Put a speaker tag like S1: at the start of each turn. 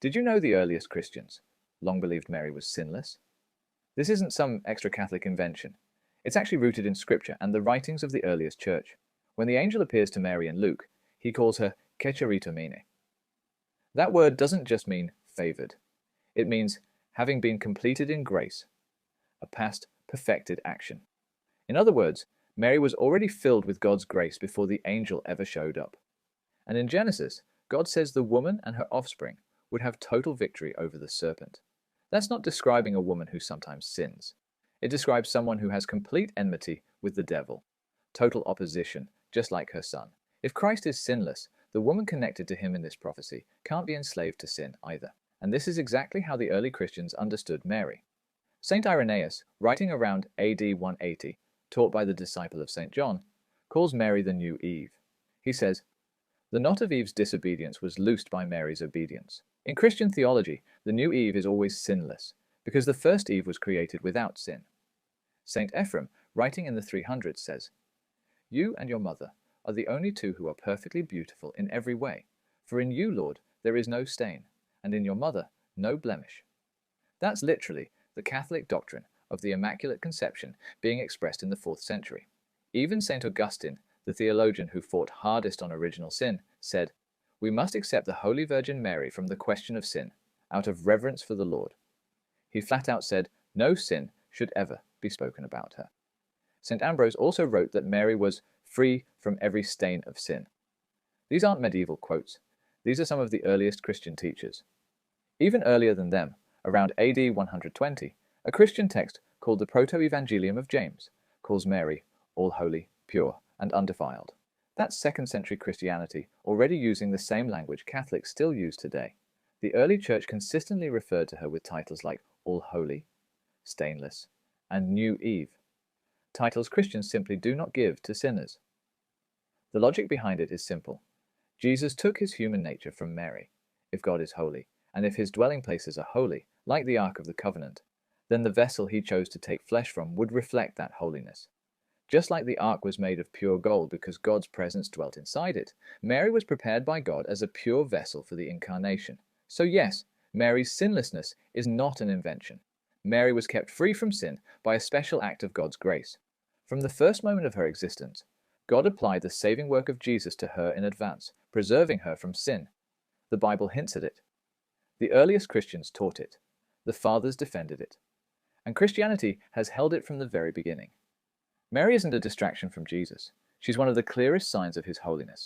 S1: Did you know the earliest Christians long believed Mary was sinless? This isn't some extra Catholic invention. It's actually rooted in Scripture and the writings of the earliest church. When the angel appears to Mary in Luke, he calls her "Mene." That word doesn't just mean favored. It means having been completed in grace, a past perfected action. In other words, Mary was already filled with God's grace before the angel ever showed up. And in Genesis, God says the woman and her offspring would have total victory over the serpent. That's not describing a woman who sometimes sins. It describes someone who has complete enmity with the devil, total opposition, just like her son. If Christ is sinless, the woman connected to him in this prophecy can't be enslaved to sin either. And this is exactly how the early Christians understood Mary. St. Irenaeus, writing around AD 180, taught by the disciple of St. John, calls Mary the new Eve. He says, "The knot of Eve's disobedience was loosed by Mary's obedience." In Christian theology, the new Eve is always sinless, because the first Eve was created without sin. St. Ephrem, writing in the 300s, says, "You and your mother are the only two who are perfectly beautiful in every way, for in you, Lord, there is no stain, and in your mother no blemish." That's literally the Catholic doctrine of the Immaculate Conception being expressed in the 4th century. Even St. Augustine, the theologian who fought hardest on original sin, said, "We must accept the Holy Virgin Mary from the question of sin, out of reverence for the Lord." He flat out said no sin should ever be spoken about her. St. Ambrose also wrote that Mary was free from every stain of sin. These aren't medieval quotes. These are some of the earliest Christian teachers. Even earlier than them, around AD 120, a Christian text called the Proto-Evangelium of James calls Mary all holy, pure, and undefiled. That's 2nd century Christianity already using the same language Catholics still use today. The early church consistently referred to her with titles like all holy, stainless, and new Eve, titles Christians simply do not give to sinners. The logic behind it is simple. Jesus took his human nature from Mary. If God is holy, and if his dwelling places are holy, like the Ark of the Covenant, then the vessel he chose to take flesh from would reflect that holiness. Just like the ark was made of pure gold because God's presence dwelt inside it, Mary was prepared by God as a pure vessel for the incarnation. So yes, Mary's sinlessness is not an invention. Mary was kept free from sin by a special act of God's grace. From the first moment of her existence, God applied the saving work of Jesus to her in advance, preserving her from sin. The Bible hints at it. The earliest Christians taught it. The Fathers defended it. And Christianity has held it from the very beginning. Mary isn't a distraction from Jesus. She's one of the clearest signs of his holiness.